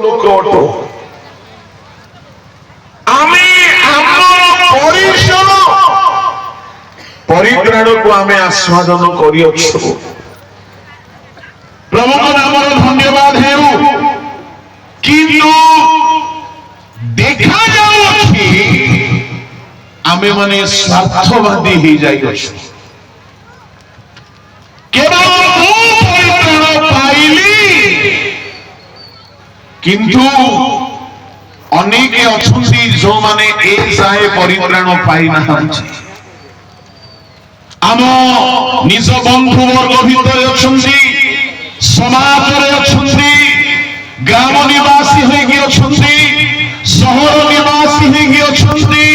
লোক অটো আমি আমার পরিশ্রম পরিত্রাণକୁ ଆମେ ଆସ୍ୱାଦନ କରିଅଛୁ। ପ୍ରଭୁଙ୍କ ନାମରେ ଧନ୍ୟବାଦ ହେଉ। କିନ୍ତୁ ଦେଖାଯାଉଛି ଆମେମାନେ ସ୍ୱାର୍ଥବାଦୀ ହେଇଯାଇଅଛୁ। କେବଳ ମୁଁ ପରିତ୍ରାଣ ପାଇଲି କିନ୍ତୁ ଅନେକ ଅଛନ୍ତି ଯେଉଁମାନେ ଏ ଯାଏ ପରିତ୍ରାଣ ପାଇନାହାନ୍ତି। ଆମ ନିଜ ବନ୍ଧୁ ବର୍ଗ ଭିତରେ ଅଛନ୍ତି, ସମାଜରେ ଅଛନ୍ତି, ଗ୍ରାମ ନିବାସୀ ହେଇକି ଅଛନ୍ତି, ସହର ନିବାସୀ ହେଇକି ଅଛନ୍ତି।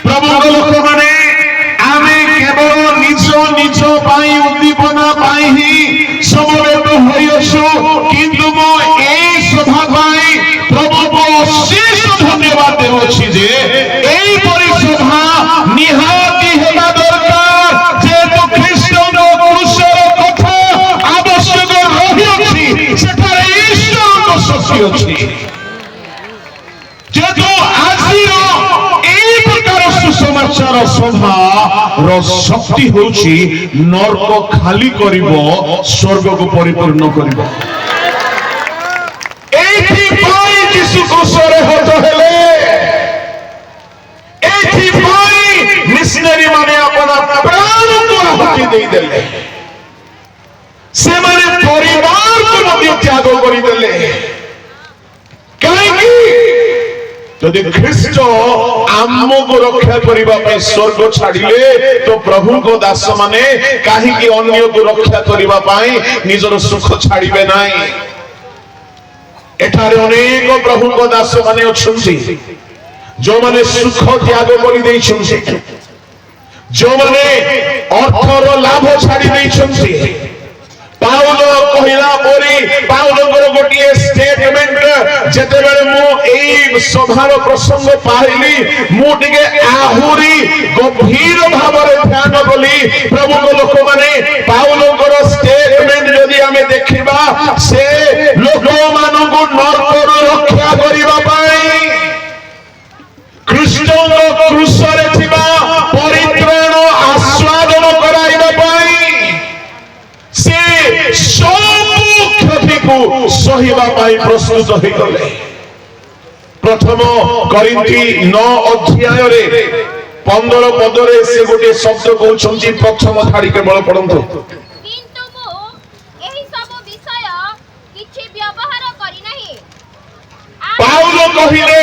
ପ୍ରଭୁଙ୍କ ଲୋକମାନେ ଆମେ କେବଳ ନିଜ ନିଜ ପାଇଁ ଉଦ୍ଦୀପନା ପାଇଁ ହିଁ ସମବେତ ହୋଇଅଛୁ। କିନ୍ତୁ ମୁଁ ଏଇ ସଭା ପାଇଁ ପ୍ରଭୁଙ୍କୁ ଅଶେଷ ଧନ୍ୟବାଦ ଦେଉଅଛି ଯେ ଏଇପରି ସଭା ନିହାତି ହେବା ଦରକାର। ଯେହେତୁ ଖ୍ରୀଷ୍ଟଙ୍କ କ୍ରୁଶର କଥା ଆବଶ୍ୟକ ରହିଅଛି, ସେଠାରେ ଈଶ୍ୱରଙ୍କ ଶକ୍ତି ଅଛି। ଯେହେତୁ ଆଜିର এই প্রকার সুসমাচার সভার শক্তি হচ্ছে নরক খালি করিব, স্বর্গকে পরিপূর্ণ করিব। এইথিপাই যিশু ক্রুশরে হত হেলে, এইথিপাই মিশনারি মানে আপনার প্রাণকে আহুতি দেই দেলে, সেমানে পরিবারকে মধ্যে ত্যাগ করি দেলে। কাহিঁকি যদি খ্রিস্ট আমକୁ ରକ୍ଷା କରିବା ପାଇଁ ସ୍ୱର୍ଗ ଛାଡ଼ିଲେ ତ ପ୍ରଭୁଙ୍କ ଦାସ ମାନେ କାହିଁକି ଅନ୍ୟକୁ ରକ୍ଷା କରିବା ପାଇଁ ନିଜର ସୁଖ ଛାଡ଼ିବେ ନାହିଁ? ଏଠାରେ ଅନେକ ପ୍ରଭୁଙ୍କ ଦାସ ମାନେ ଅଛନ୍ତି ଯେଉଁମାନେ ସୁଖ ତ୍ୟାଗ କରିଦେଇଛନ୍ତି, ଯେଉଁମାନେ ଅର୍ଥର ଲାଭ ଛାଡ଼ି ଦେଇଛନ୍ତି। ପାଉଲ କହିଲା ପରି ପାଉଲଙ୍କର ଗୋଟିଏ ଷ୍ଟେଟମେଣ୍ଟ ଯେତେବେଳେ ମୁଁ ଏଇ ସଭାର ପ୍ରସଙ୍ଗ ପାଇଲି, ମୁଁ ଟିକେ ଆହୁରି ଗଭୀର ଭାବରେ ଧ୍ୟାନ କଲି। ପ୍ରଭୁଙ୍କ ଲୋକମାନେ ପାଉଲଙ୍କର ଷ୍ଟେଟମେଣ୍ଟ ଯଦି ଆମେ ଦେଖିବା, ସେ ଲୋକମାନଙ୍କୁ ନରକରୁ ରକ୍ଷା କରିବା ପାଇଁ ଖ୍ରୀଷ୍ଟଙ୍କ କ୍ରୁଶରେ ଥିବା ପରିତ୍ରାଣ ଆସ୍ୱାଦନ କରାଇବା ପାଇଁ ସେ ସବୁ କ୍ଷତିକୁ ସହିବା ପାଇଁ ପ୍ରସ୍ତୁତ ହୋଇଗଲେ। ପ୍ରଥମ କରିନ୍ଥୀ 9 ଅଧ୍ୟାୟରେ 15 ପଦରେ ସେ ଗୋଟିଏ ଶବ୍ଦ କହୁଛନ୍ତି। ପ୍ରଥମ ଧାଡ଼ି କେବଳ ପଢ଼ନ୍ତୁ। କିନ୍ତୁ ମୁଁ ଏହି ସବୁ ବିଷୟ କିଛି ବ୍ୟବହାର କରିନାହିଁ। ପାଉଲ କହିଲେ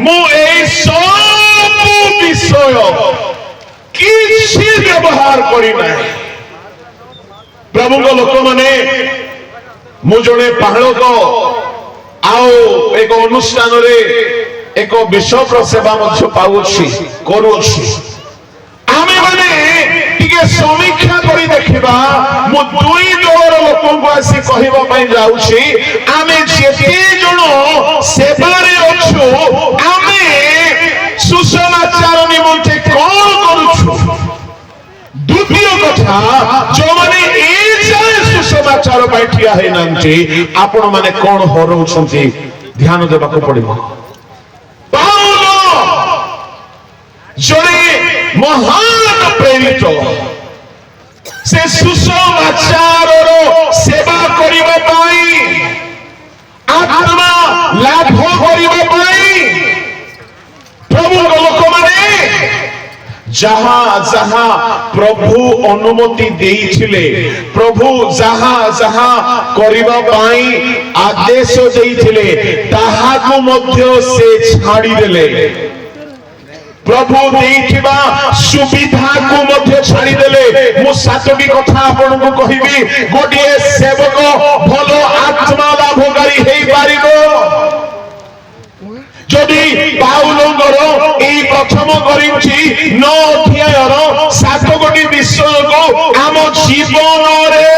ମୁଁ ଏହି ସବୁ ବିଷୟ କିଛି ବ୍ୟବହାର କରିନାହିଁ। ପ୍ରଭୁଙ୍କ ଲୋକମାନେ, ମୁଁ ଜଣେ ପାଳକ ଆଉ ଏକ ଅନୁଷ୍ଠାନରେ ଏକ ବିଶପର ସେବା ମଧ୍ୟ ପାଉଅଛି, କରୁଅଛି। ଆମେମାନେ ଟିକେ ସମୀକ୍ଷା କରି ଦେଖିବା। ମୁଁ ଦୁଇ ଦଳର ଲୋକଙ୍କୁ ଆସି କହିବା ପାଇଁ ଯାଉଛି, ଆମେ ଯେତେ ଜଣ ସେବାରେ ଅଛୁ, ଆମେ ସୁସମାଚାର ନିମନ୍ତେ କଣ କରୁଛୁ? ଦ୍ୱିତୀୟ କଥା, ଯେଉଁମାନେ ଏ ଯାଏ ସୁସମାଚାର ପାଇଁ ଠିଆ ହେଇନାହାନ୍ତି, ଆପଣ ମାନେ କଣ ହରଉଛନ୍ତି? ଧ୍ୟାନ ଦେବାକୁ ପଡିବ। ପାଉଲ ଜଣେ ମହାନ ପ୍ରେରିତ, ସେ ସୁସମାଚାରର ସେବା କରିବା ପାଇଁ, ଆତ୍ମା ଲାଭ କରିବା ପାଇଁ ପ୍ରଭୁଙ୍କ ଲୋକମାନେ ଯାହା ଯାହା ପ୍ରଭୁ ଅନୁମତି ଦେଇଥିଲେ, ପ୍ରଭୁ ଯାହା ଯାହା କରିବା ପାଇଁ ଆଦେଶ ଦେଇଥିଲେ, ତାହାକୁ ମଧ୍ୟ ସେ ଛାଡ଼ିଦେଲେ। ପ୍ରଭୁ ଦେଇଥିବା ସୁବିଧାକୁ ମଧ୍ୟ ଛାଡ଼ିଦେଲେ। ମୁଁ 7ଟି କଥା ଆପଣଙ୍କୁ କହିବି। ଗୋଟିଏ ସେବକ ଭଲ ଆତ୍ମା ଲାଭକାରୀ ହେଇପାରିବ যদি ପାଉଲଙ୍କର এই ପ୍ରଥମ କରିଛି 9 ଅଧ୍ୟାୟର 7ଟି ବିଷୟକୁ ଆମ ଜୀବନରେ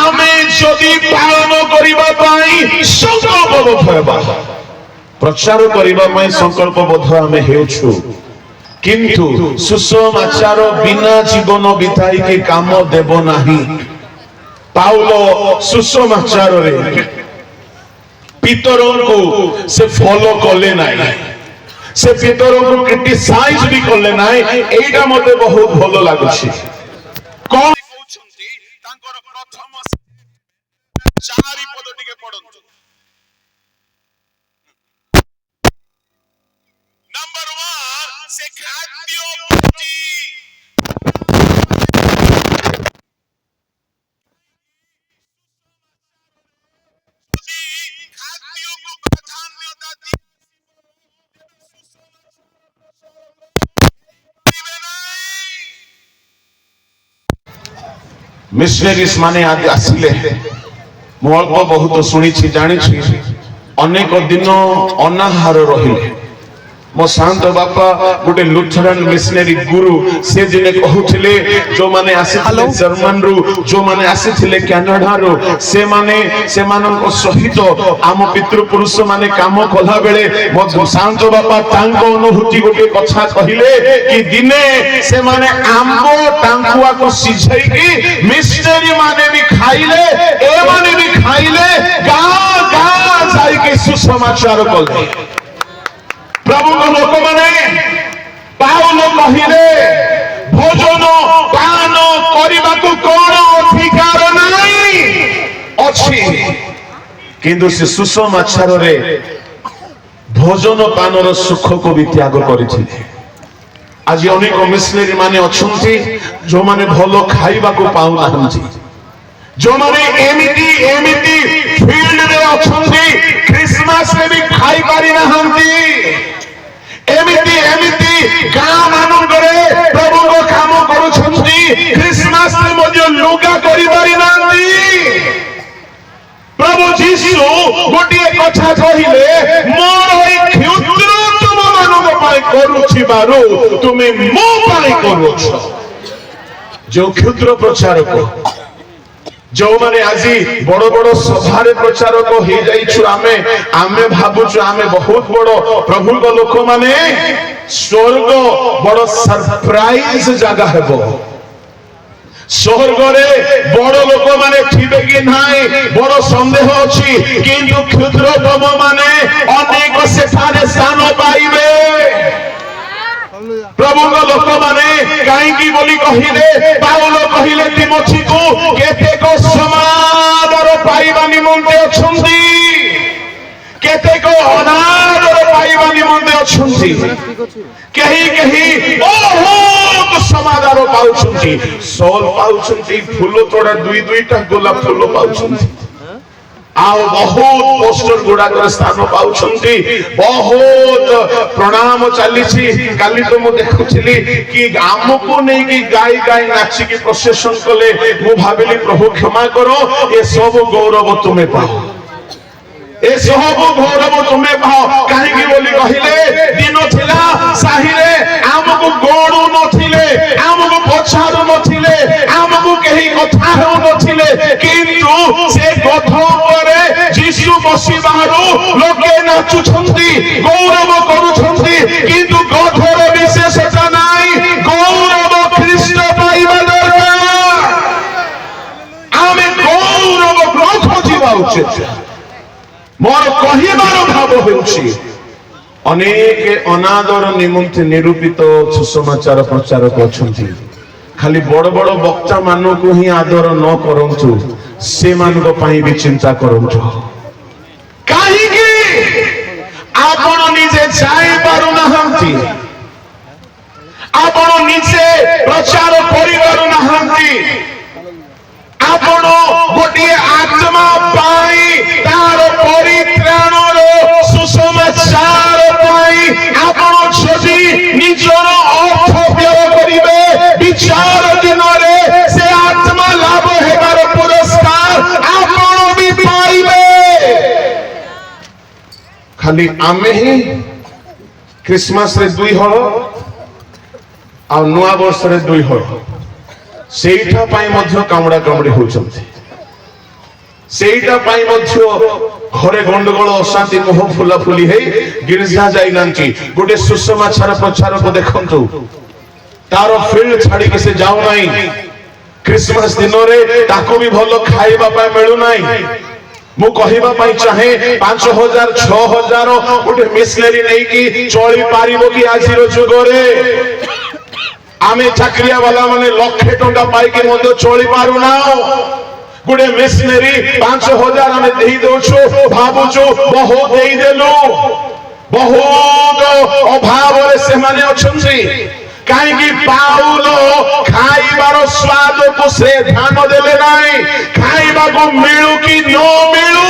ଆମେ ଯଦି ପାଳନ କରିବା ପାଇଁ ସଂକଳ୍ପବଦ୍ଧ ହେବା, ପ୍ରଚାର କରିବା ପାଇଁ ସଂକଳ୍ପବଦ୍ଧ ଆମେ ହେଉଛୁ, କିନ୍ତୁ ସୁସମାଚାର ବିନା ଜୀବନ ବିତାଇକି କାମ ଦେବ ନାହିଁ। ପାଉଲ ସୁସମାଚାରରେ पितरों को से फॉलो कले नहीं से पितरों को क्रिटिसाइज भी कले नहीं एटा मते बहुत भलो लागुछि कोन कहउछंती तांकर प्रथम चारि पद टिके पढंतु नंबर 1 से खाद्य प्रति खाद्यों को प्राधान्यता दी मिशनरीज माने आज आसिले मु अल्प बहुत शुणी जानी अनेक दिन अनाहार रहिले मो शांत बापा गोटे लुथरान मिशनरी गुरु से दिने कहउथिले जो माने आसीथिले जर्मन रु जो माने आसीथिले कनाडा रु से मानक सहित आम पितृपुरुष माने काम कला बेले मो शांत बापा तांको अनुभूति गोटे कथा कहिले कि दिने से माने आंबो टांकुआ को सिझाई कि मिशनरी माने भी खाइले ए माने भी खाइले गाँ गाँ जाई के सुसमाचार कले प्रभु को लोक माने पाउल कहिले भोजन पान करने को कौन अधिकार नहीं अच्छी किंतु से सुसमाचार रे भोजन पानर सुख को भी त्याग करिथिले आज अनेक मिशनरी माने अछंती जो माने भलो खाइबा को पाउ नाहंती जो माने एमिति फील्ड रे अछंती क्रिसमस रे भी खाई पारि नाहंती एमिति गाँ मानकरे प्रभु को काम करुछंती क्रिसमस रे मध्य लुगा करि पारि नाहंती प्रभु जीशु गोटे कथा कहिले मोर एई क्षुद्र तुम मानक पाई करूछि बारो तुमे मो पाई करूछ जो क्षुद्र प्रचारक जो माने आज बड़ बड़ सभारे प्रचारक हो जाइछु आमे भाबुछु आमे बहुत बड़ प्रभु को लोक माने स्वर्ग बड़ सरप्राइज जगह हेबो स्वर्ग रे बड़ लोक माने थिबे कि नाही बड़ संदेह अछि किंतु क्षुद्रतम माने अनेक सेठारे स्थान पाइबे प्रभु को लोक माने काईकी बोली कहिले पाउल कहिले तिमोथी को केतेक समादर पाइबा निमंते अछंती केतेक अनादर पाइबा निमंते अछंती केही बहुत समादर पाउछंती सोल पाउछंती फूल तोड़ा दुईटा गोलाप फूल पाउछंती आओ बहुत पोस्टर गुड़ाक स्थान पाउछंती बहुत प्रणाम चली काली तो मु देखुली कि आमको नहीं कि गाई गाई नाची की प्रोसेसन कले मु भाविली प्रभु क्षमा करो ये सब गौरव तुम्हें पाओ ए सब गौरव तुम्हें पाओ कहीं बोली कहिले दिन थिला साहिरे आमको गोड़ू नथिले आमको पछारू नथिले आमको केही कथा हेउ नथिले किंतु से कथा परे जीशु बसी बाहरु लोके नाचुछंती गौरव करूछंती किंतु गधर विशेषता नाही गौरव ख्रीष्ट पाइबा दरकार आमे गौरव ग्रंथ जीवा उचित मोर कहिबार भाव होउछि अनेक अनादर निमंते निरूपित सुसमाचार प्रचारक अछंती खाली बड़ बड़ वक्ता मानू को ही आदर न करंतु से मानक पई भी चिंता करंतु काहे कि आपण निजे जाई पारु नाहंती आपण निजे प्रचार करि पारु नाहंती आपण गोटे आत्मा पाई तार परित्राण सुसमाचार पाई आपण जदि निजर अर्थ व्यय करिवे विचार दिन रे से आत्मा लाभ हेबार पुरस्कार आपण भी पाइबे खाली आमे ही क्रिसमस रे दुई हल आ नुआ वर्ष रे दुई हल सेठा पाई मध्य कामड़ा कामड़ी होचंती सेठा पाई मध्य घरे गंडगोल अशांति मोह फुला फुली है गिरजा जाई नांची गोटे सुसमाचार प्रचारक देखंतु तार फील्ड छाड़ी के से जाऊ नाही क्रिसमस दिन रे ताको भी भलो खाइबा पाए मिलु नाही मु कहबा पई चाहे 5000 6000 गोटे मिशनरी नहीं कि चली पारिबो कि आजिर जुगरे आमे चाकरिया वाला माने लक्षे टंका पाई के मध्य चली पारु ना गोटे मिशनरी 5000 आमे देई दोछु भाबुछु बहुत देई देलु बहुत अभाव रे से माने अछंती कहीं पाउल खाइबार स्वाद को से ध्यान देले नहीं खाइबा को मिलू कि न मिलू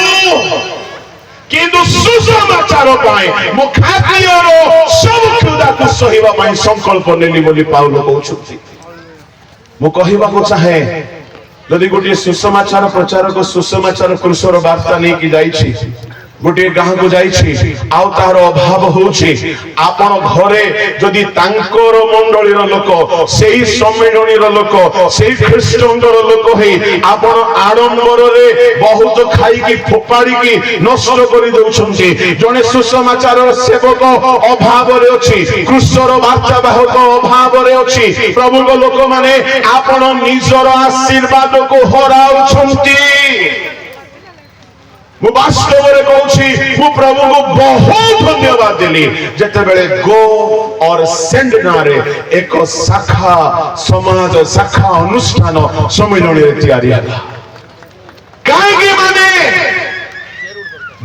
किंतु सुसमाचार पाए मो खातिर सब क्षुधा को सहिबा पाए संकल्प नेली बोली पाउल कहउछथि मो कहिबा को चाहे यदि गोटे सुसमाचार प्रचारक सुसमाचार पुरुषर वार्ता नहीं कि जाइछि गोटे गाँ को जाइछि आउ तार अभाव होछि आपण घरे जदि तांकर मंडलीर लोक सेही सम्मेलनीर लोक सेही ख्रीष्टानर लोक हे आपण आडंबर रे बहुत खाई की फोपाड़ी की नष्ट करि दउछन्ति जने सुसमाचार सेवक अभाव रे अछि क्रूसर वार्ता बाहक अभाव रे अछि प्रभु को लोक माने आपण निजर आशीर्वाद को हराउछन्ति मु वास्तव रे कहूछि मु प्रभु को बहुत धन्यवाद देली जते बेले गो और सेंड नारे एक शाखा समाज शाखा अनुष्ठान सम्मेलन रे तैयारी हला काहे के माने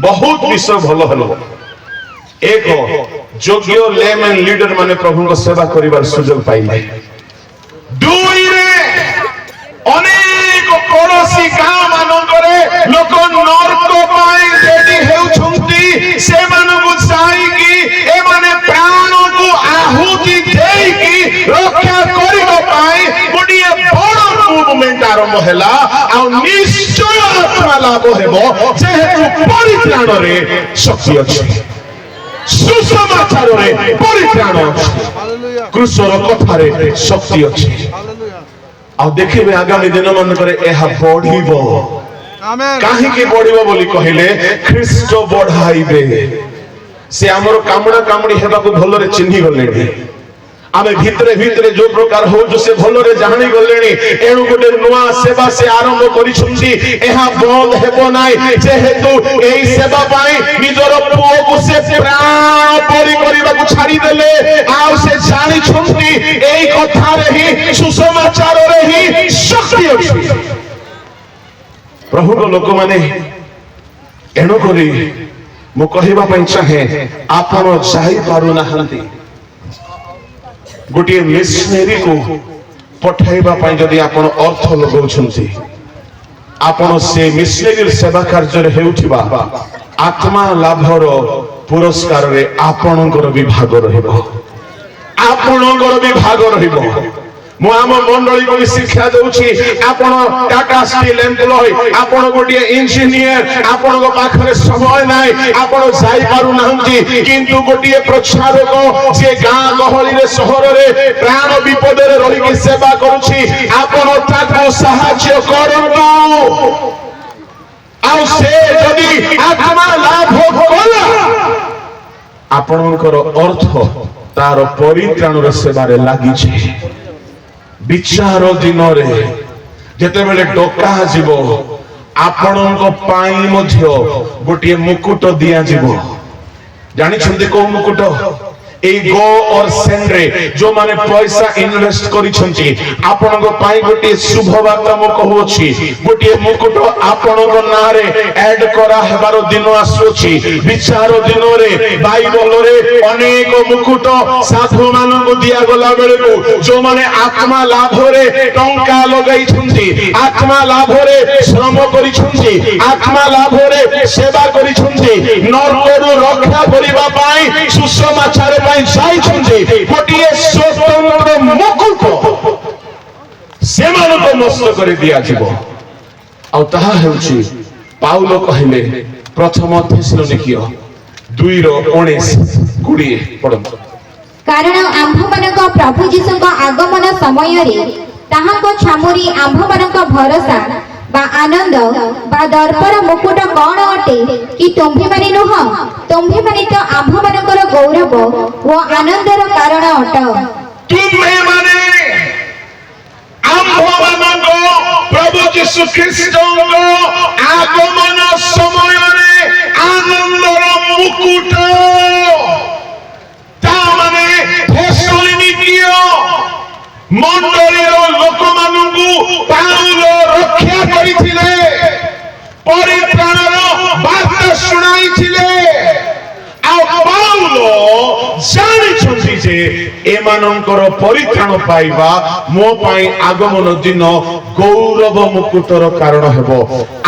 बहुत विषय भलो हलो एक योग्य लेमन लीडर माने प्रभु को सेवा करिवार सुयोग पाइले दुई रे अनेक पड़ोसी गाँव मानकरे लोक नर्क पाई रेडी हेउछंती से मानकु चाहि ए माने प्राण को आहुति देई की रक्षा करिबा पाई गोटिए बड़ मूवमेंट आरंभ हैला आ निश्चय आत्मा लाभ हेबो जेहेतु परित्राण रे शक्ति अछि सुसमाचार रे परित्राण अछि क्रूसर कथा रे शक्ति अछि आ देखिबे आगामी दिन मन करे एहा बढ़िबो काहे के बढ़िबो बोली कहिले ख्रीष्ट बढ़ाइबे से हमर कामड़ा कामड़ी हेबा को भलो रे चिन्ही गलेनी आमे भितरे भितरे जो प्रकार हो जो से भलो रे जानि गलेनी एणु गोटे नुआ सेवा से आरंभ करिसुंती एहा बंद हेबो नाइ जेहेतु एई सेवा पाई निजर पुओ को से प्राण परि करिबा को छाडी देले आ से जानि छुंती एई कथा रे ही सुसमाचार रे ही शक्ति अछि प्रभु को लोक माने एणु करी मु कहिबा पई चाहे आपण जाई पारु नाहंती गोटे मिशनरी को पठाइबा पाई जदि आपण अर्थ लगाउछंती आपण से मिशनरी सेवा कार्य रे हेउथिबा आत्मा लाभर पुरस्कार रे आपणकर विभाग रहिबो आपणकर विभाग रहिबो मु आम मंडली को शिक्षा दउछि आपण टाटा स्टील एम्प्लॉय आपण गोटे इंजीनियर आपण को पाखरे समय नाही आपण जाई पारु नाहंती किंतु गोटे प्रचारक जे गां गहली रे शहर रे प्राण विपद रे रहि के सेवा करूछि आपण ताको सहाय्य करंतु आ से जदि आत्मा लाभ कला आपणकर अर्थ तार परित्राण रे सेवा रे लागि छै विचार दिन जेते बेले डका जीवो आपणक पाई मध्य गोटे मुकुट दिया जीवो जानि छंती को मुकुट ए गो और सेंड रे जो माने पैसा इन्वेस्ट करी छंती आपणक पाई गोटे शुभ वार्ता मो कहउछि गोटे मुकुट आपणक ना रे ऐड करा हेबार दिन आसुछि विचार दिन रे बाइबल रे अनेक मुकुट साधु मान को दिया गला बेले को जो माने आत्मा लाभ रे टंका लगाई छंती आत्मा लाभ रे श्रम करी छंती आत्मा लाभ रे सेवा करी छंती नरकरु रक्षा करिबा पाई सुसमाचार गोटे स्वतंत्र मुकुट से नष्ट कर दिया पाउल कहले प्रथम थेसलोनिकीय 2:19-20 पढ़ंतु कारण आंभ मानक प्रभु जीशुक आगमन समय रे ताहाको छामुरी आंभ मानक भरोसा बा आनंद बा दर्पर मुकुट कौन अटे कि तुम्ही माने नुह तुम्ही माने तो आंभ मानकर गौरव वो आनंदर कारण अट तुम्ही माने आंभ मानक प्रभु जीशु यीशु ख्रीष्टଙ୍କ आगमन ସମୟରେ आनंदର मुकुट तामाने थेसलोनिकीय मंडलीर लोकमानंकु पाउल रक्षा करिथिले परित्राणर बार्ता शुणाइथिले आ पाउल जानिछन्ति जे एमानंकर परित्राण पाइबा मो पाई आगमन दिन गौरव मुकुटर कारण हेबो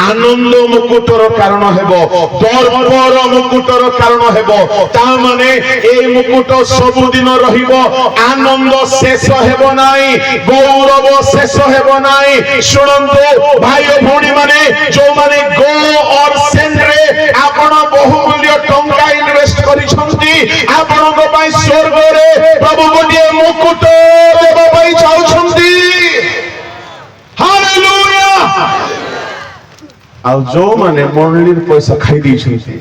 आनंद मुकुटर कारण हेबो दर्पर मुकुटर कारण हेबो ता माने ए मुकुट सब दिन रहिबो आनंद शेष हेबो नाही गौरव शेष हेबो नाही सुनंतु भाई भौणी माने जो माने गो और सेंड रे आपण बहुमूल्य टंका इन्वेस्ट करिसंती आपणक पई स्वर्ग रे प्रभु गोटे मुकुट देबा पई चाहुछंती हालेलुया आउ जो माने मंडलीर पैसा खाई दैछंती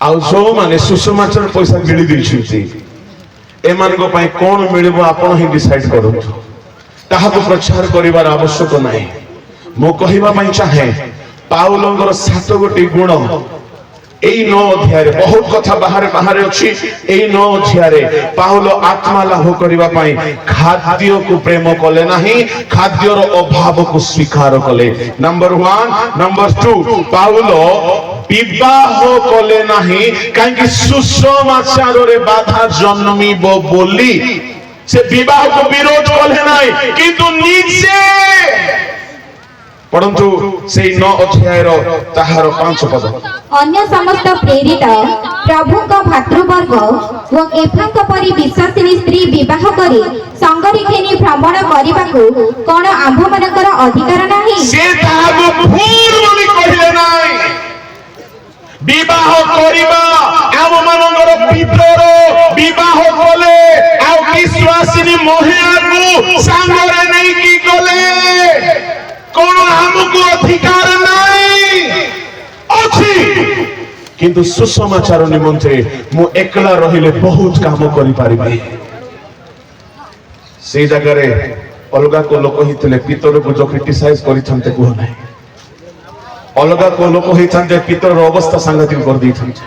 आउ जो माने सुसमाचार पैसा गिळी दैछंती एमानक पई कोन मिलिबो आपण ही डिसाइड करंतु ताहाको प्रचार करिवार आवश्यक नाही मो कहिबा पई चाहे पाउलंगर 7 गोटी गुण এই 9 অধ্যায়ে বহুত কথা বাহারে বাহারে ଅଛି এই 9 অধ্যায়ে পাউল আত্মা লাভ করিবা পাই খাদ্যকু প্রেম কলে নাহি খাদ্যর অভাবকু স্বীকার কলে নাম্বার 1 নাম্বার 2 পাউল বিবাহ কলে নাহি কাইকি সুসমাচারে বাধা জন্মিব বলি সে বিবাহকু বিরোধ কলে নাই কিন্তু নিজে परंतु से 9 अध्यायर ताहार 5 पद अन्य समस्त प्रेरित प्रभु का भातृवर्ग व एफांक परि विश्वासिनी स्त्री विवाह करी संगरी घेनी भ्रमण करिबाकू कोन आंभ मानकर अधिकार नाही से ताहाको भूल बोली कहिले नाही विवाह करिबा आम मानकर भीतर विवाह कले आ विश्वासिनी महिलाकू संगरे नै की कले कोन हमको अधिकार नाही अछि किंतु सुसमाचार निमंत्रे मु एकला रहिले बहुत काम करि पारिबे से जगह रे अलगा को लोक हितले पितर को जो क्रिटिसाइज करिथन्ते को नाही अलगा को लोक हितन्ते पितर अवस्था सांगतिक कर दिथन्ते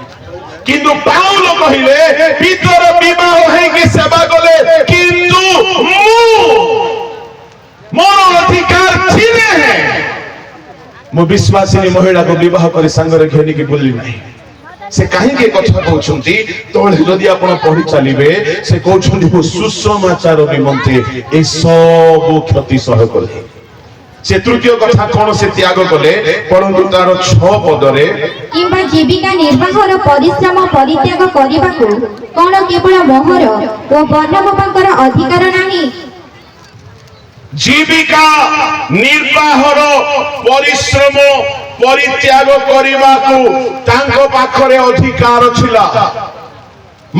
किंतु पाउल कहिले पितर विवाह है कि सेवा कले किंतु मोर अधिकार छिने है मो विश्वासिनी महिला को विवाह करे संगरे घेनी की बोली नहीं से कहीं के कथा कहउछंती तोळे जदि आपण पढि चलिबे से कहउछंती को सुसमाचार निमंते ए सब क्षति सह कले से तृतीय कथा कोन से त्याग कले परंतु तार 6 पदरे किंबा जीविका निर्वाहर परिश्रम परित्याग करिबाकू कोन केवल मोहर ओ वर्णबाबांकर अधिकार नाही जीविका निर्वाहर परिश्रम परित्याग करिबाकू तांको पाखरे अधिकार छिला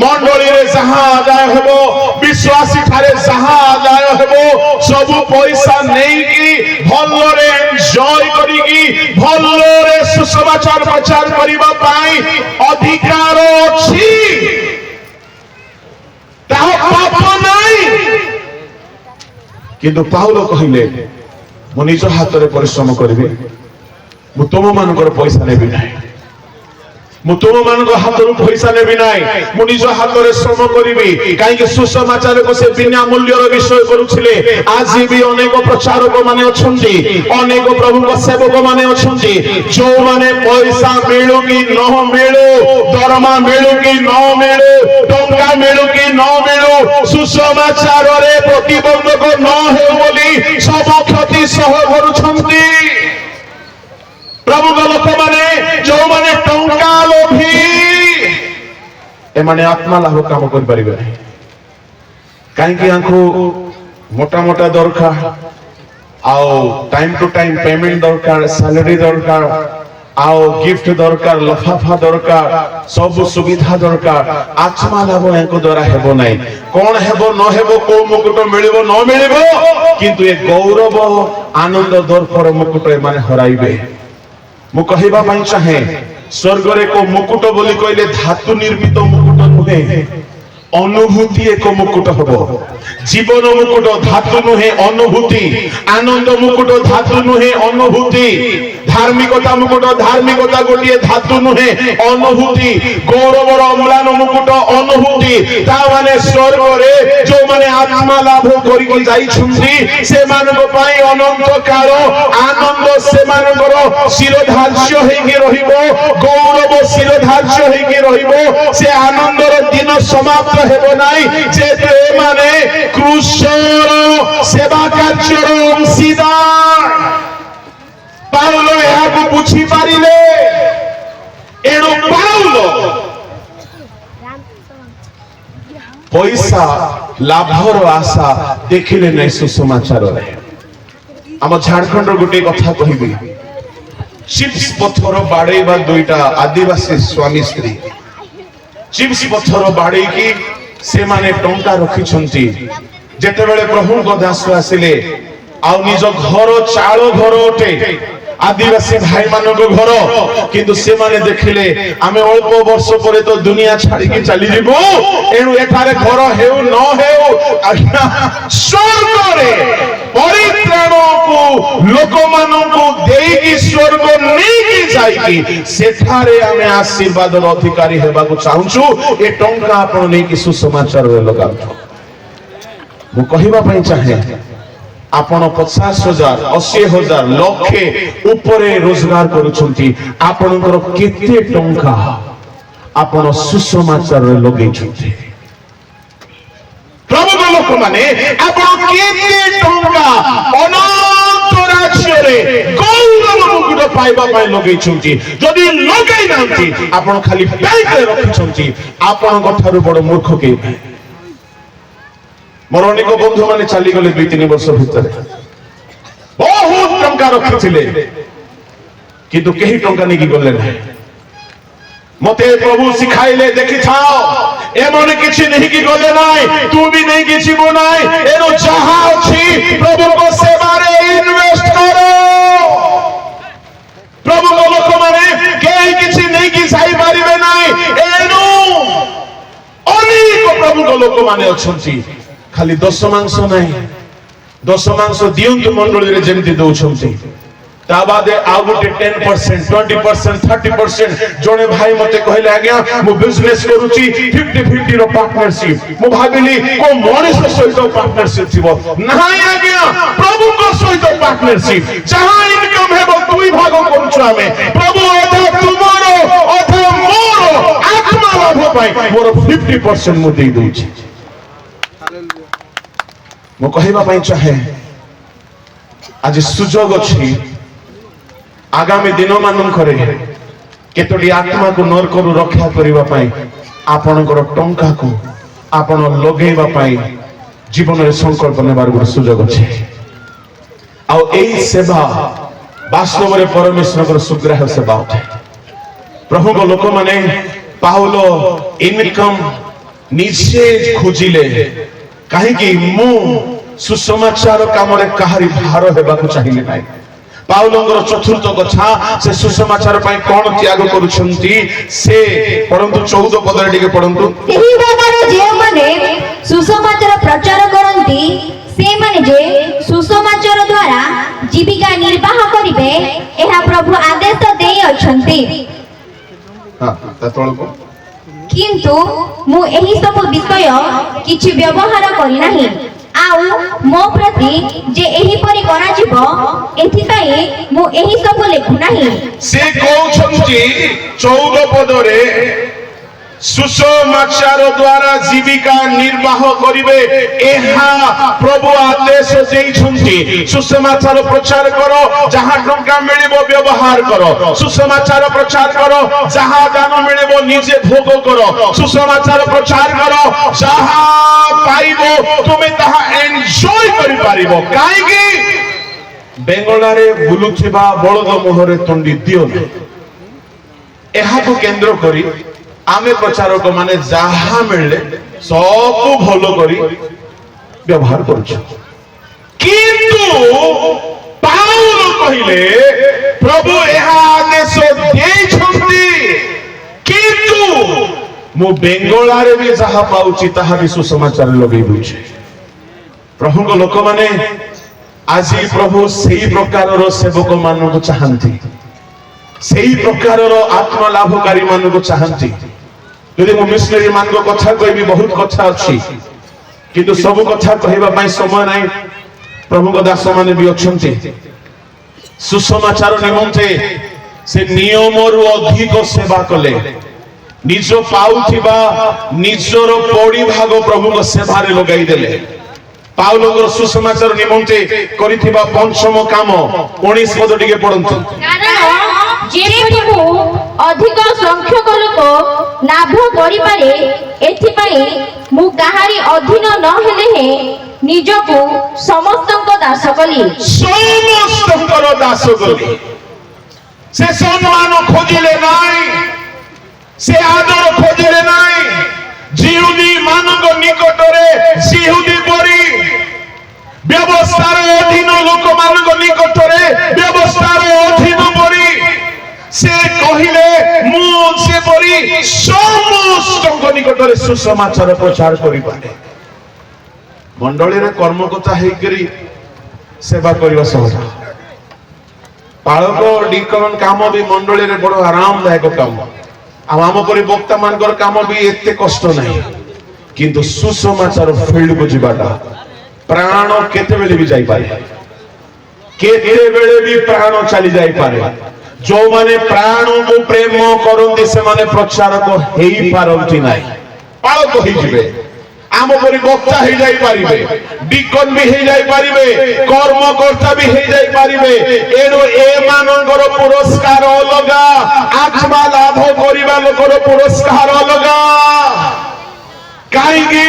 मंडली रे जहां आदाय हेबो विश्वासी थारे जहां आदाय हेबो सब पैसा नै की भल्लो रे एन्जॉय करी की भल्लो रे सुसमाचार प्रचार करिबा पाई अधिकार अछि ता पाप नाही किंतु पाउल कहिले मु निज हाथ रे परिश्रम करिबे मु तुम मानकर पैसा नेबि नाही मु तुम मानकर हाथ रो पैसा नेबि नाही मु निज हाथ रे श्रम करिबे काई के सुसमाचार को से बिना मूल्य रो विषय करूछिले आज भी अनेक प्रचारक माने अछंती अनेक प्रभु को सेवक माने अछंती जो माने पैसा मिलु कि न मिलु दरमा मिलु कि न मिलु टंका मिलु कि न मिलु सुसमाचार रे प्रतिबंधक न हे बोली सब क्षति सह करूछंती प्रभु को लोक माने जो माने टंका लोभी ए माने आत्मा लाभ काम कर परिबे काई कि आंखो मोटा मोटा दरकार आओ टाइम टू टाइम पेमेंट दरकार सैलरी दरकार आओ गिफ्ट दरकार लफाफा दरकार सब सुविधा दरकार आत्मा लाभ एंको द्वारा हेबो नाही कोन हेबो न हेबो को मुकुट मिलिबो न मिलिबो किंतु ए गौरव आनंद दर्पर मुकुट माने हराइबे मु कहिबा पई चाहे स्वर्ग रे को मुकुट बोली कहले धातु निर्मित मुकुट नुहे অনুভূতি এক মুকুট হব। জীবন মুকুট ধাতু নুহে অনুভূতি, আনন্দ মুকুট ধাতু নুহে অনুভূতি, ধার্মিকতা মুকুট ধার্মিকতা গোটিয়ে ধাতু নুহে অনুভূতি, গৌরবর অম্লান মুকুট অনুভূতি। তা মানে স্বর্গরে যে মানে আত্মা লাভ করিকি যাইছন্তি সেମାନଙ୍କ ପାଇଁ ଅନନ୍ତ କାଳ ଆନନ୍ଦ ସେମାନଙ୍କର ଶିରୋଧାର୍ଯ୍ୟ ହେଇକି ରହିବ, ଗୌରବ ଶିରୋଧାର୍ଯ୍ୟ ହେଇକି ରହିବ। ସେ ଆନନ୍ଦର ଦିନ ସମାପ୍ତ ହେବ ନାହିଁ ଯେହେତୁ ଏମାନେ କୃଷ୍ଣର ସେବା କାର୍ଯ୍ୟର ଅଂଶୀଦାର। ପାଉଲ ଏହାକୁ ବୁଝିପାରିଲେ। ଏଣୁ ପାଉଲ ପଇସା ଲାଭର ଆଶା ଦେଖିଲେ ନାହିଁ ସୁସମାଚାରରେ। ଆମ ଝାଡଖଣ୍ଡର ଗୋଟିଏ କଥା କହିବି, ଚିପ୍ସ ପଥର ବାଡେଇବା ଦୁଇଟା ଆଦିବାସୀ ସ୍ୱାମୀ ସ୍ତ୍ରୀ ଚିପ୍ସ ପଥର ବାଡେଇକି ସେମାନେ ଟଙ୍କା ରଖିଛନ୍ତି। ଯେତେବେଳେ ପ୍ରଭୁଙ୍କ ଦାସ ଆସିଲେ ଆଉ ନିଜ ଘର ଚାଳ ଘର ଅଟେ, ଆଦିବାସୀ ଭାଇ ମାନଙ୍କ ଘର, କିନ୍ତୁ ସେମାନେ ଦେଖିଲେ ଆମେ ଅଳ୍ପ ବର୍ଷ ପରେ ତ ଦୁନିଆ ଛାଡିକି ଚାଲିଯିବୁ, ଏଣୁ ଏଠାରେ ଘର ହେଉ ନ ହେଉ ଆଜ୍ଞା ସ୍ୱର୍ଗରେ ପରିତ୍ରାଣକୁ ଲୋକମାନଙ୍କୁ ଦେଇକି ସ୍ୱର୍ଗ ନେଇକି ଯାଇକି ସେଠାରେ ଆମେ ଆଶୀର୍ବାଦର ଅଧିକାରୀ ହେବାକୁ ଚାହୁଁଛୁ। ଏ ଟଙ୍କା ଆପଣ ନେଇକି ସୁସମାଚାରରେ ଲଗାନ୍ତୁ। ମୁଁ କହିବା ପାଇଁ ଚାହେଁ, ଆପଣ 50,000 80,000 ଲକ୍ଷେ ଉପରେ ରୋଜଗାର କରୁଛନ୍ତି, ଆପଣଙ୍କର କେତେ ଟଙ୍କା ଆପଣ ସୁସମାଚାରରେ ଲଗେଇଛନ୍ତି? ପ୍ରଭୁଙ୍କ ଲୋକମାନେ ଆପଣ କେତେ ଟଙ୍କା ଅନନ୍ତ ରାଜ୍ୟରେ ଗୌରବ ମୁକୁଟ ପାଇବା ପାଇଁ ଲଗେଇଛନ୍ତି? ଯଦି ଲଗେଇ ନାହାନ୍ତି, ଆପଣ ଖାଲି ବ୍ୟାଙ୍କରେ ରଖିଛନ୍ତି, ଆପଣଙ୍କ ଠାରୁ ବଡ ମୂର୍ଖ କେହି ନାହିଁ। ମୋର ଅନେକ ବନ୍ଧୁ ମାନେ ଚାଲିଗଲେ 2-3 ବର୍ଷ ଭିତରେ, ବହୁତ ଟଙ୍କା ରଖିଥିଲେ କିନ୍ତୁ କେହି ଟଙ୍କା ନେଇକି ଗଲେ ନାହିଁ। ମତେ ପ୍ରଭୁ ଶିଖାଇଲେ, ଦେଖିଥାଅ ଏମାନେ କିଛି ନେଇକି ଗଲେ ନାହିଁ, ତୁ ବି ନେଇକି ଯିବୁ ନାହିଁ। ଏଣୁ ଯାହା ଅଛି ପ୍ରଭୁଙ୍କ ସେବାରେ ଇନଭେଷ୍ଟ କର। ପ୍ରଭୁଙ୍କ ଲୋକମାନେ କେହି କିଛି ନେଇକି ଯାଇପାରିବେ ନାହିଁ। ଏଣୁ ଅନେକ ପ୍ରଭୁଙ୍କ ଲୋକମାନେ ଅଛନ୍ତି ଖାଲି ଦଶ ମାଂସ ନାହିଁ, ଦଶ ମାଂସ ଦିଅନ୍ତୁ ମଣ୍ଡଳୀରେ ଯେମିତି ଦଉଛନ୍ତି, ତା ବାଦେ ଆଉ ଗୋଟେ 10% 20% 30%। ଜଣେ ଭାଇ ମତେ କହିଲେ, ଆଜ୍ଞା ମୁଁ ବିଜନେସ କରୁଛି 50-50 ର ପାର୍ଟନରସିପ। ମୁଁ ଭାବିଲି କୋଉ ମଣିଷ ସହିତ ପାର୍ଟନରସିପ ଥିବ। ନାହିଁ ଆଜ୍ଞା, ପ୍ରଭୁଙ୍କ ସହିତ ପାର୍ଟନରସିପ। ଯାହା ଇନକମ ହେବ 2 ଭାଗ କରୁଛୁ ଆମେ। ପ୍ରଭୁ ଅଧା ତୁମର ଅଧା ମୋର ଆତ୍ମା ଲାଭ ପାଇଁ ମୋର 50% ମୁଁ ଦେଇ ଦଉଛି। ମୁଁ କହିବା ପାଇଁ ଚାହେଁ, ଆଜି ସୁଯୋଗ ଅଛି ଆଗାମୀ ଦିନ ମାନଙ୍କରେ କେତୋଟି ଆତ୍ମାକୁ ନରକରୁ ରକ୍ଷା କରିବା ପାଇଁ ଆପଣଙ୍କର ଟଙ୍କାକୁ ଆପଣ ଲଗେଇବା ପାଇଁ ଜୀବନରେ ସଂକଳ୍ପ ନେବାର ଗୋଟେ ସୁଯୋଗ ଅଛି। ଆଉ ଏହି ସେବା ବାସ୍ତବରେ ପରମେଶ୍ୱରଙ୍କର ସୁଗ୍ରାହ୍ୟ ସେବା ଅଟେ। ପ୍ରଭୁଙ୍କ ଲୋକମାନେ ପାଉଲ ଇନକମ ନିଜେ ଖୋଜିଲେ। କାହିଁକି? ମୁଁ ସୁସମାଚାର କାମରେ କାହାରି ଭାର ହେବାକୁ ଚାହିଁଲେ ନାହିଁ। ପାଉଲଙ୍କର ଚତୁର୍ଥ କଥା, ସେ ସୁସମାଚାର ପାଇଁ କଣ ତ୍ୟାଗ କରୁଛନ୍ତି ସେ ପଢନ୍ତୁ। 14 ପଦରେ ଟିକେ ପଢନ୍ତୁ। ଏହି ପ୍ରକାର ଯେଉଁମାନେ ସୁସମାଚାର ପ୍ରଚାର କରନ୍ତି, ସେମାନେ ଯେ ସୁସମାଚାର ଦ୍ୱାରା ଜୀବିକା ନିର୍ବାହ କରିବେ, ଏହା ପ୍ରଭୁ ଆଦେଶ ଦେଇଅଛନ୍ତି। କିନ୍ତୁ ମୁଁ ଏହି ସବୁ ବିଷୟ କିଛି ବ୍ୟବହାର କରିନାହିଁ, ଆଉ ମୋ ପ୍ରତି ଯେ ଏହିପରି କରାଯିବ ଏଥିପାଇଁ ମୁଁ ଏହି ସବୁ ଲେଖୁନାହିଁ। ସେ କହୁଛନ୍ତି 14 ପଦରେ ସୁସମାଚାର ଦ୍ୱାରା ଜୀବିକା ନିର୍ବାହ କରିବେ, ଏହା ପ୍ରଭୁ ଆଦେଶ ଦେଇଛନ୍ତି। ସୁସମାଚାର ପ୍ରଚାର କର, ଯାହା ଟଙ୍କା ମିଳିବ ବ୍ୟବହାର କର। ସୁସମାଚାର ପ୍ରଚାର କର, ଯାହା ଦାନ ମିଳିବ ନିଜେ ଭୋଗ କର। ସୁସମାଚାର ପ୍ରଚାର କର, ଯାହା ପାଇବ ତୁମେ ତାହା ଏନ୍ଜୟ କରିପାରିବ। କାହିଁକି? ବେଙ୍ଗଳାରେ ବୁଲୁଥିବା ବଳଦ ମୁହଁରେ ତଣ୍ଡି ଦିଅ ନାହିଁ। ଏହାକୁ କେନ୍ଦ୍ର କରି ଆମେ ପ୍ରଚାରକ ମାନେ ଯାହା ମିଳିଲେ ସବୁ ଭଲ କରି ବ୍ୟବହାର କରୁଛୁ। କିନ୍ତୁ ପାଉଲ କହିଲେ ପ୍ରଭୁ ଏହା ଆଦେଶ ଦେଇଛନ୍ତି, କିନ୍ତୁ मु बेंगलारे भी जहा पाउची ताहा भी सुसमाचार लगे दूचे प्रभु को लोक माने आज प्रभु सही प्रकार सेवक मान को चाहती सही प्रकार आत्मा लाभकारी मान को चाहती यदि मु मिशनरी मान को कथा कहबी बहुत कथा अच्छी किंतु सब कथा कहबा समय नहीं प्रभु को दास माने भी अछंती सुसमाचार निमंते से नियम रु अधिक सेवा कले निज पाउथिबा निजर पड़ी भाग प्रभु को सेवारे लगाई देले पाउलंगर सुसमाचार निमंते करिथिबा पंचम काम 19 पद टिके पढंतु कारण जेपरि मु अधिक संख्यक लोक लाभ करि पारे एथिपई मु काहारी अधीन न हेले हे निजको समस्तक दास कली समस्तकर दास कली से सम्मान खोजिले नाई से आदर खोजिले नाई जिहुदी मानक निकटरे जिहुदी परी व्यवस्थार अधीन लोक मानक निकटरे व्यवस्थार अधीन परी से कहिले मु से परी समस्त निकटरे सुसमाचार प्रचार करि पारे मंडली रे कर्मकर्ता हेकरी सेवा करबा सहज पालक डिकन काम भी मंडली रे बड़ आरामदायक काम आम परी वक्ता मानकर काम भी एते कष्ट नहीं किंतु सुसमाचार फील्ड को जीवाटा प्राण केते बेले भी जाई पारे केते बेले भी प्राण चली जाई पारे जो माने प्राण को प्रेम करंती से माने प्रचारक हेई पारंती नाही पालक होई जिवे आम परी वक्ता हे जाई पारिबे डिकन भी हे जाई पारिबे कर्मकर्ता भी हे जाई पारिबे एनो ए मानकर पुरस्कार अलगा आत्मा लाभ करिबा लोकर पुरस्कार अलगा काई की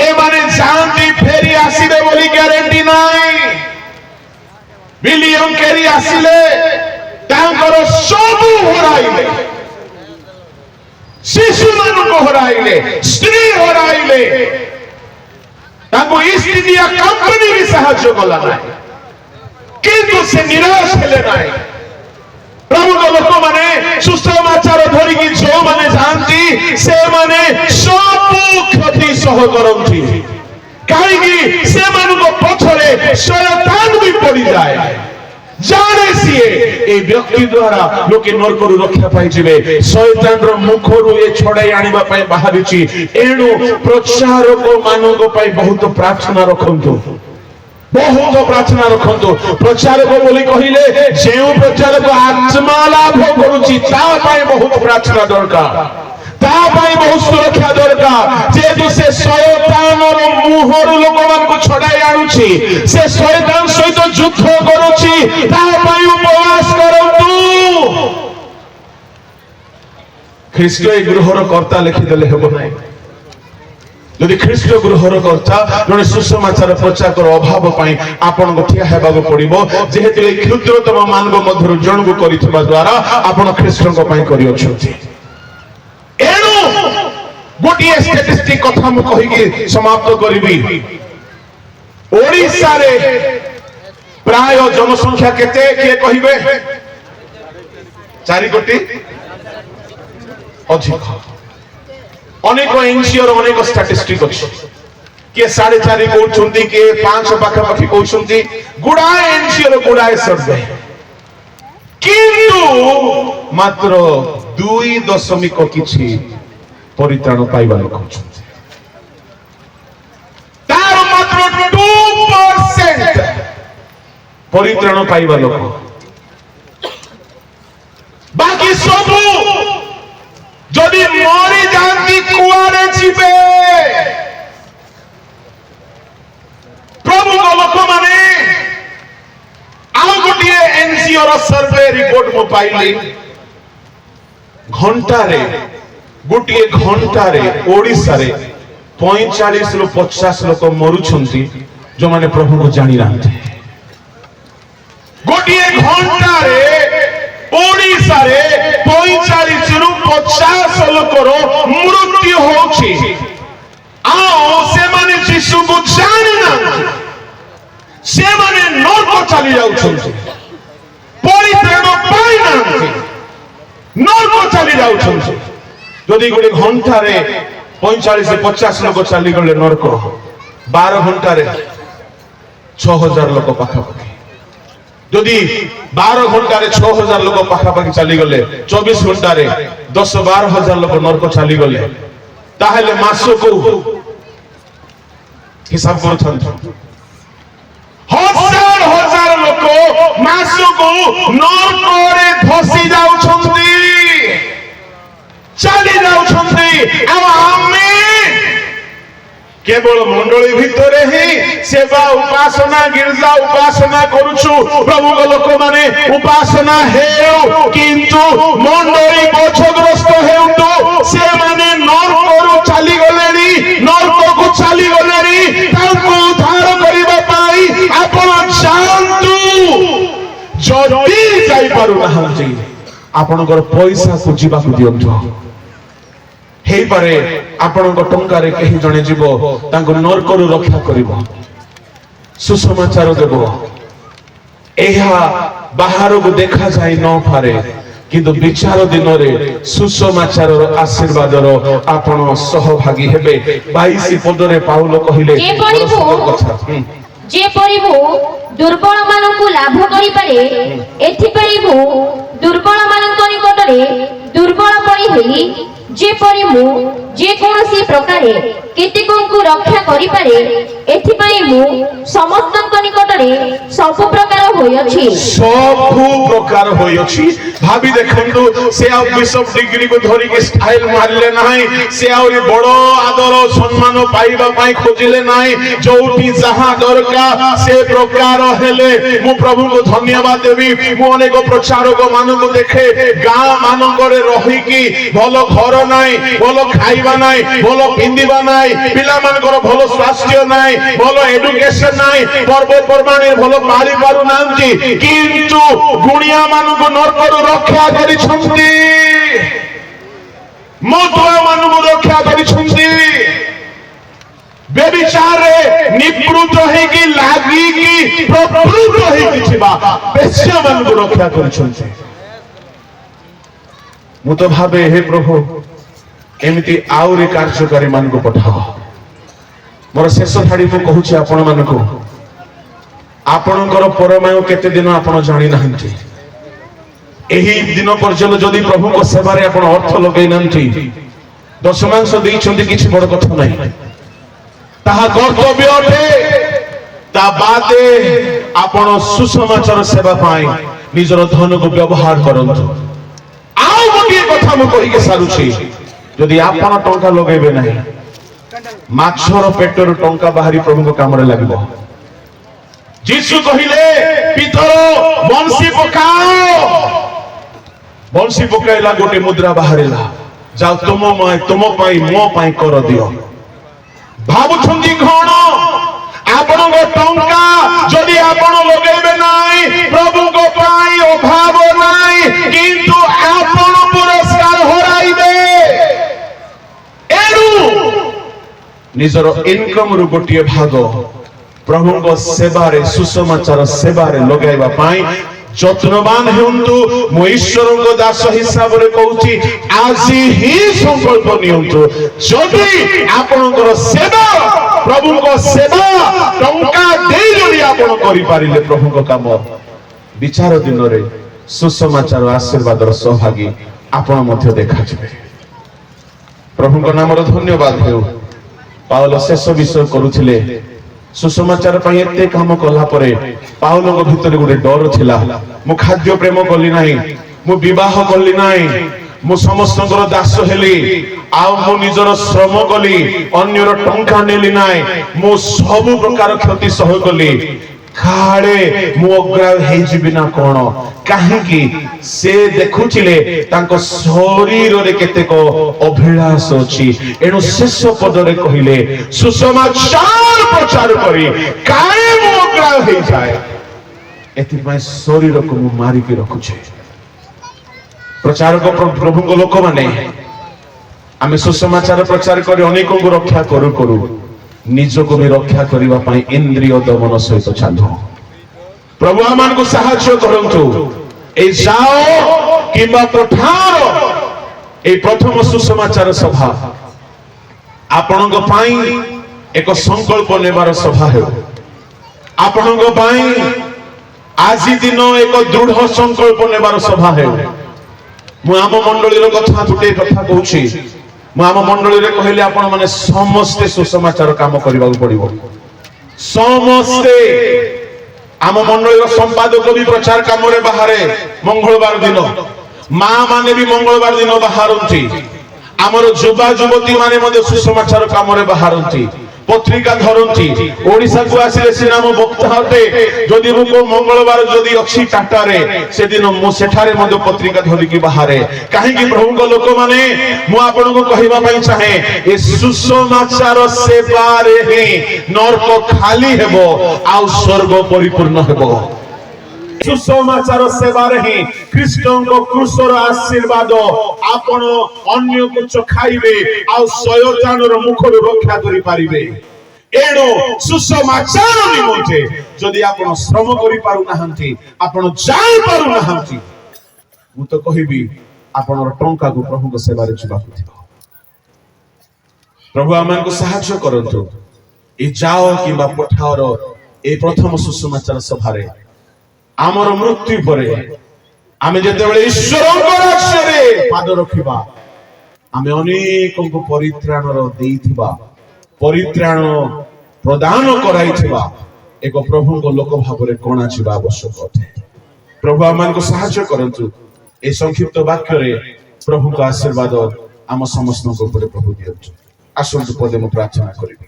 ए माने जानती फेरी आसीबे बोली ग्यारंटी नाही विलियम केरी आसीले तांकर सब हराइले शिशु मान को हराइले स्त्री हराइले ताको ईस्ट इंडिया कंपनी भी साहाय्य कला नाही किंतु से निराश हेले नाही प्रभु को लोक माने सुसमाचार धरि कि जो माने जानती से माने सब क्षति सह करंती काहे कि से मान को पछरे शैतान भी पड़ी जाए जाने सिए ए व्यक्ति द्वारा लोके नरकरु रक्षा पाई जिवे शैतान रो मुखरु ए छड़ाई आनिबा पई बाहरिची एणु प्रचारक मानक पई बहुत प्रार्थना रखंतु बहुत प्रार्थना रखंतु प्रचारक बोली कहिले जेउ प्रचारक आत्मा लाभ करूची ता पई बहुत प्रार्थना दरकार ता पई बहुत सुरक्षा दरकार जेतु से शैतान रो मुहरु लोक मान को छड़ाई आनुची से शैतान सहित युद्ध करूची ता पई उपवास करंतु ख्रीष्ट ए गृहर कर्ता लिखि देले हेबो नाही यदि ख्रीष्ट गृहर कर्ता जने सुसमाचार प्रचार कर अभाव पाई आपन को ठिया हेबागो पड़िबो जेहेतु ए क्षुद्रतम मानव मध्यरु जण को करितबा द्वारा आपन ख्रीष्ट को पाई करि अछथि एनु गोटिए स्टैटिस्टिक कथा मु कहि के समाप्त करिबी ओडिसा रे प्राय जनसंख्या केते के कहिबे 4 कोटी अधिक अनेक एनसीओ अनेक स्टैटिस्टिक अछि के 4.5 कहउछंती के 5 पाखा पाखी कहउछंती गुडाए एनसीओ गुडाए सर्वे किंतु मात्र 2 दशमिक किछि परित्राण पाइबा लोक कहउछंती तार मात्र 2% परित्राण पाइबा लोक बाकी सब जदि मरी जानती कुआरे जीवे प्रभु को लोक माने आउ गोटिए एनसीओ रो सर्वे रिपोर्ट मो पाइली घंटा रे गोटिए घंटा रे ओडिसा रे 45 रु 50 लोक मरुछंती जो माने प्रभु को जानि रांते गोटिए घंटा रे ओडिसा रे 45 रु 50 लोकर मृत्यु होछि आओ से माने यीशु को जानि ना से माने नरक चली जाउछंती परित्राण पाइ ना नरक चली जाउछंती যদি গোटे घंटारे 45-50 लोक चलीगले नरक 12 घंटारे 6000 लोक पाखापाखि जदि 12 घंटारे 6000 लोक पाखापाखि चलीगले 24 घंटारे 10-12 हजार लोक नरक चलीगले ताहेले मासको हिसाब कर हजार हजार लोक मासको नरकरे धसी जाउछंती चली जाउछंती आमे केवल मंडली भितरे ही सेवा उपासना गिरजा उपासना करूछु प्रभु को लोक माने उपासना हेउ किंतु मंडली बोझग्रस्त हेउतु से माने नरकरु चली गलेनी नरक को चली गलेनी ताको उद्धार करिबा पाई आपण जानतु जदी जाई पारु नाहंती आपनकर पैसा को जीवा को दियंतु हेई पारे आपनक टंकारे केही जणे जीव तांको नरकरु रक्षा करिवो सुसमाचार देबो एहा बाहर को देखा जाय न पारे किंतु विचार दिन रे सुसमाचार आशीर्वाद रो आपण सहभागी हेबे 22 पदरे पाउल कहिले जे परिबो दुर्बल मानकु लाभ करि पारे एथि परिबो दुर्बल मानक निकटरे दुर्बल परि हेली जे परि मु जे कोनोसी प्रकारे केतेकंकु रक्षा करि पारे एथि परि मु समस्तक निकटरे सब प्रकार होयछि भाभी देखंतु से आ बिशप डिग्री को धरि के स्टाइल मारले नाही से आउरी बड़ो आदर सम्मान पाइबा पाई खोजिले नाही जोठी जहां दरकार से प्रकार हेले मु प्रभु को धन्यवाद देबी मु अनेक प्रचारक मान को देखे गां मानकरे रही की भलो घर नाही भलो खाइबा नाही भलो पिंदिबा नाही पिला मानकर भलो स्वास्थ्य नाही भलो एजुकेशन नाही पर्व परमाने भलो पारी पारु नांती किंतु गुणिया मानक नरकरु रक्षा करिछंती मधुआ मानक रक्षा करिछंती बेविचारे निवृत्त है कि लागी कि प्रवृत्त है कि छिबा बेश्या मानक रक्षा करिछंती मु तो भाबे हे प्रभु एमिति आउरी कार्यकारी मान को पठाओ मोर शेष थाड़ी को कहूची आपण मान को आपणकर परमायु केते दिन आपण जानि नाहंती एही दिन पर्यंत जदि प्रभु को सेवा रे आपण अर्थ लगै नांती दशमांश दैछंती किछि बड़ कथा नै ताहा कर्तव्य अटे ता बादे आपण सुसमाचार सेवा पाई निजर धन को व्यवहार करंतु आउ गोटे कथा मु कहि के सारुछि जदि आपण टंका लगेबे नाही माछर पेटर टंका बाहरी प्रभु को काम रे लागबो जीसु कहिले पितर बंसी पकाइला गोटे मुद्रा बाहरिला जाओ तुम पाई मो पाई कर दियो भाबुछंती कोन आपण को टंका जदि आपण लगेबे नाही प्रभु को पाई अभाव नाही किंतु आपण पुरस्कार हराइबे एनु निजर इनकम रु गोटे भाग प्रभु को सेवारे सुसमाचार सेवारे लगाइबा पाई जत्नवान हेउंतु मो ईश्वर को दास हिसाब रे कहूची आज ही संकल्प नियंतु जदि आपनकर सेवा प्रभु को सेवा टंका देई जदि आपन करि पारिले प्रभु को काम विचार दिन रे सुसमाचार आशीर्वाद रो सहभागी आपन मध्य देखा जिवे प्रभु को नाम रो धन्यवाद हेउ पाउल शेष विषय करूथिले सुसमाचार पाई एते काम कला परे पाउल को भीतर गोटे डर थिला मु खाद्य प्रेम कली नाही मु विवाह कली नाही मु समस्तकर दास हेली आ मु निजर श्रम कली अन्यर टंका नेली नाही मु सब प्रकार क्षति सह कली खाड़े मु अग्राह हे जिबि ना कोन काहे कि से देखुचिले तांको शरीर रे केतेक अभिलाष अछि एनु शेष पद रे कहिले सुसमाचार प्रचार करी काहे मु अग्राह हे जाय एति पय शरीर को मु मारी के रखु छे प्रचारक प्रभु को लोक माने आमे सुसमाचार प्रचार करी अनेक को रक्षा करू करू निज को भी रक्षा करिवा पाई इंद्रिय दमन सहित चालू प्रभु आमान को सहायता करंतु ए जाओ किबा पठार এই প্রথম সুসমাচার সভা ଆପଣଙ୍କ ପାଇଁ ଏକ ସଂକଳ୍ପ ନେବାର ସଭା ହେଉ। ଆପଣଙ୍କ ପାଇଁ ଆଜି ଦିନ ଏକ ଦୃଢ ସଂକଳ୍ପ ନେବାର ସଭା ହେଉ। ମୁଁ ଆମ ମଣ୍ଡଳୀର କଥା ଗୋଟିଏ କଥା କହୁଛି। ମୁଁ ଆମ ମଣ୍ଡଳୀରେ କହିଲେ ଆପଣ ମାନେ ସମସ୍ତେ ସୁସମାଚାର କାମ କରିବାକୁ ପଡିବ। ସମସ୍ତେ ଆମ ମଣ୍ଡଳୀର ସମ୍ପାଦକ ବି ପ୍ରଚାର କାମରେ ବାହାରେ ମଙ୍ଗଳବାର ଦିନ, ମା ମାନେ ବି ମଙ୍ଗଳବାର ଦିନ ବାହାରନ୍ତି। ଆମର ଯୁବା ଯୁବତୀ ମାନେ ମଧ୍ୟ ସୁସମାଚାର କାମରେ ବାହାରନ୍ତି, ପତ୍ରିକା ଧରନ୍ତି। ଓଡିଶାକୁ ଆସିଲେ ସିନା ମୁଁ ବକ୍ତା ଅଟେ, ଯଦି ମୁଁ କୋଉ ମଙ୍ଗଳବାର ଯଦି ଅଛି ଟାଟାରେ, ସେଦିନ ମୁଁ ସେଠାରେ ମଧ୍ୟ ପତ୍ରିକା ଧରିକି ବାହାରେ। କାହିଁକି ପ୍ରଭୁଙ୍କ ଲୋକମାନେ, ମୁଁ ଆପଣଙ୍କୁ କହିବା ପାଇଁ ଚାହେଁ, ଏ ସୁସମାଚାର ସେବାରେ ହିଁ ନର୍କ ଖାଲି ହେବ ଆଉ ସ୍ୱର୍ଗ ପରିପୂର୍ଣ୍ଣ ହେବ। ସୁସମାଚାର ସେବାରେ ହିଁ ଖ୍ରୀଷ୍ଟଙ୍କ କ୍ରୁଶର ଆଶୀର୍ବାଦ ଆପଣ ଅନ୍ୟକୁ ଚଖାଇବେ ଆଉ ଶୟତାନର ମୁଖରୁ ରକ୍ଷା କରିପାରିବେ। ଏଣୁ ସୁସମାଚାର ନିମନ୍ତେ ଯଦି ଆପଣ ଶ୍ରମ କରିପାରୁନାହାନ୍ତି, ଆପଣ ଯାଇପାରୁନାହାନ୍ତି, ମୁଁ ତ କହିବି ଆପଣର ଟଙ୍କାକୁ ପ୍ରଭୁଙ୍କ ସେବାରେ ଯିବାକୁ ଥିବ। ପ୍ରଭୁ ଆମମାନଙ୍କୁ ସାହାଯ୍ୟ କରନ୍ତୁ। ଏ ଯାଅ କିମ୍ବା ପଠାଅର ଏ ପ୍ରଥମ ସୁସମାଚାର ସଭାରେ ଆମର ମୃତ୍ୟୁ ପରେ ଆମେ ଯେତେବେଳେ ଈଶ୍ୱରଙ୍କ ରାଜ୍ୟରେ ପାଦ ରଖିବା, ଆମେ ଅନେକଙ୍କୁ ପରିତ୍ରାଣର ଦେଇଥିବା, ପରିତ୍ରାଣ ପ୍ରଦାନ କରାଇଥିବା ଏକ ପ୍ରଭୁଙ୍କ ଲୋକ ଭାବରେ ଗଣାଯିବା ଆବଶ୍ୟକ ଅଟେ। ପ୍ରଭୁ ଆମମାନଙ୍କୁ ସାହାଯ୍ୟ କରନ୍ତୁ। ଏ ସଂକ୍ଷିପ୍ତ ବାକ୍ୟରେ ପ୍ରଭୁଙ୍କ ଆଶୀର୍ବାଦ ଆମ ସମସ୍ତଙ୍କ ଉପରେ ପ୍ରଭୁ ଦିଅନ୍ତୁ। ଆସନ୍ତୁ ପଦେ ମୁଁ ପ୍ରାର୍ଥନା କରିବି।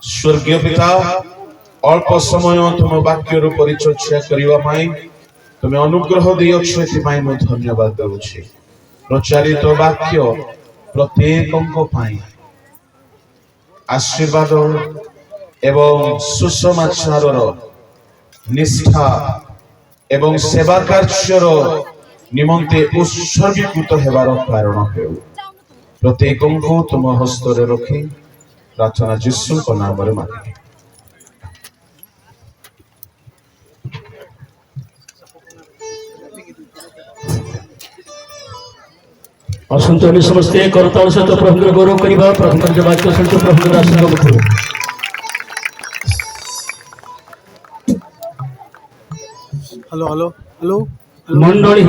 ସ୍ୱର୍ଗୀୟ ପିତା, ଅଳ୍ପ ସମୟ ତୁମ ବାକ୍ୟରୁ ପରିଚର୍ଚ୍ୟା କରିବା ପାଇଁ ତୁମେ ଅନୁଗ୍ରହ ଦେଇଅଛ, ଏଥିପାଇଁ ମୁଁ ଧନ୍ୟବାଦ ଦେଉଛି। ପ୍ରଚାରିତ ବାକ୍ୟ ପ୍ରତ୍ୟେକଙ୍କ ପାଇଁ ଆଶୀର୍ବାଦ ଏବଂ ସୁସମାଚାରର ନିଷ୍ଠା ଏବଂ ସେବା କାର୍ଯ୍ୟର ନିମନ୍ତେ ଉତ୍ସର୍ଗୀକୃତ ହେବାର କାରଣ ହେଉ। ପ୍ରତ୍ୟେକଙ୍କୁ ତୁମ ହସ୍ତରେ ରଖି ପ୍ରାର୍ଥନା ଯୀଶୁଙ୍କ ନାମରେ ମାଗେ। ଆସନ୍ତୁ ଆମେ ସମସ୍ତେ କରତାଳ ସହିତ ପ୍ରଭୁଙ୍କର ଗୌରବ କରିବା। ପ୍ରଭୁଙ୍କର ଯେ ବାକ୍ୟ ଶୁଣିଛୁ ପ୍ରଭୁଙ୍କର ଆଶୀର୍ବାଦ ମୁଖରୁ। ହ୍ୟାଲୋ ହ୍ୟାଲୋ ହ୍ୟାଲୋ ମଣ୍ଡଳୀ